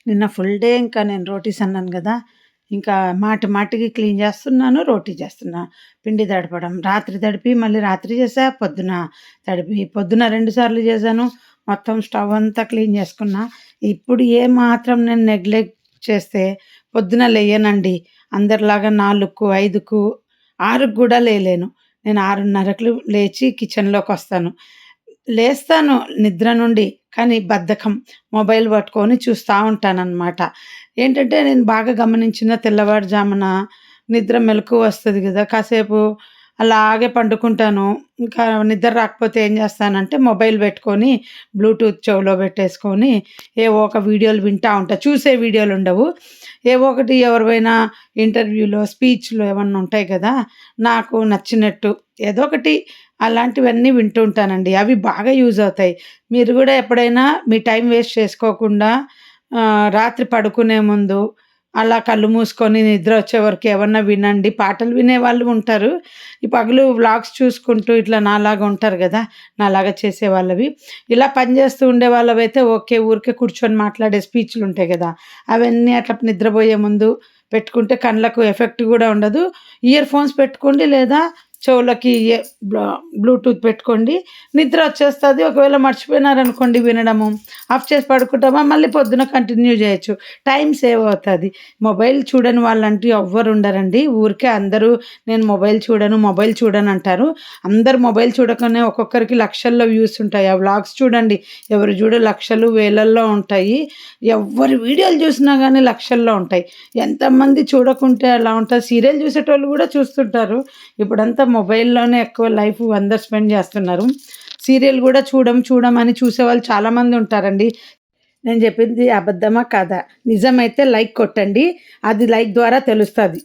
నిన్న full day ఇంకా నేను రోటీస్ అన్నాను గదా! ఇంకా మాటి మాటికి క్లీన్ చేస్తున్నాను, రోటీ చేస్తున్నా. పిండి తడపడం, రాత్రి తడిపి మళ్ళీ రాత్రి చేశా, పొద్దున తడిపి, పొద్దున 2 సార్లు చేశాను. మొత్తం స్టవ్ అంతా క్లీన్ చేసుకున్నా. ఇప్పుడు ఏమాత్రం నేను నెగ్లెక్ట్ చేస్తే పొద్దున లెయ్యనండి. అందరిలాగా 4కు, 5కు, 6కు గూడా లేలేను. నేను 6:30కు లేచి కిచెన్‌లోకొస్తాను. లేస్తాను నిద్ర నుండి. కానీ బద్ధకం. మొబైల్ పట్టుకొని చూస్తా ఉంటాననమాట. ఏంటంటే నేను బాగా గమనించిన తెల్లవారుజామున నిద్ర మెలకువ వస్తది గదా! కాసేపు అలాగే పండుకుంటాను. ఇంకా నిద్ర రాకపోతే ఏం చేస్తానంటే మొబైల్ పెట్టుకొని బ్లూటూత్ చెవులో పెట్టేసుకొని ఏవో ఒక వీడియోలు వింటా ఉంటా. చూసే వీడియోలుండవు. ఏవో ఒకటి ఎవరివైనా ఇంటర్వ్యూలో, స్పీచ్‌లో ఏమన్నా ఉంటాయి కదా! నాకు నచ్చినట్టు ఏదో ఒకటి అలాంటివన్నీ వింటూ ఉంటానండి. అవి బాగా యూజ్ అవుతాయి. మీరు గూడా ఎప్పుడైనా మీ టైం వేస్ట్ చేసుకోకుండా రాత్రి పడుకునే ముందు అలా కళ్ళు మూసుకొని నిద్ర వచ్చే వరకు ఏమన్నా వినండి. పాటలు వినేవాళ్ళు ఉంటారు. ఈ పగలు వ్లాగ్స్ చూసుకుంటూ ఇట్లా నాలాగా ఉంటారు గదా! నాలాగా చేసేవాళ్ళవి. ఇలా పని చేస్తూ ఉండేవాళ్ళవైతే ఓకే. ఊరికే కూర్చొని మాట్లాడే స్పీచ్‌లుంటాయి గదా! అవన్నీ అట్లా నిద్రబోయే ముందు పెట్టుకుంటే కళ్ళకు ఎఫెక్ట్ గూడా ఉండదు. ఇయర్ ఫోన్స్ పెట్టుకోండి లేదా చెవులకి బ్లూటూత్ పెట్టుకోండి. నిద్ర వచ్చేస్తది. ఒకవేళ మర్చిపోయినారనుకోండి వినడము, ఆఫ్ చేసి పడుకుంటామా మళ్ళీ పొద్దున కంటిన్యూ చేయొచ్చు. టైం సేవ్ అవుతది. మొబైల్ చూడని వాళ్ళంటూ ఎవ్వరు ఉండరండి. ఊరికే అందరూ నేను మొబైల్ చూడను అంటారు. అందరూ మొబైల్ చూడకనే ఒక్కొక్కరికి లక్షల్లో వ్యూస్ ఉంటాయి. ఆ వ్లాగ్స్ చూడండి. ఎవరు చూడు లక్షలు, వేలల్లో ఉంటాయి. ఎవ్వరి వీడియోలు చూసినా గానీ లక్షల్లో ఉంటాయి. ఎంతమంది చూడకుంటే అలా ఉంటది. సీరియల్ చూసేటోళ్ళు గూడా చూస్తుంటారు. ఇప్పుడంతా మొబైల్‌లోనే ఎక్కువ లైఫ్ అందరూ స్పెండ్ చేస్తున్నారు. సీరియల్ గూడా చూడమని చూసేవాళ్ళు చాలామంది ఉంటారండి. నేను చెప్పింది అబద్ధమా? కాదా? నిజమైతే లైక్ కొట్టండి. అది లైక్ ద్వారా తెలుస్తది.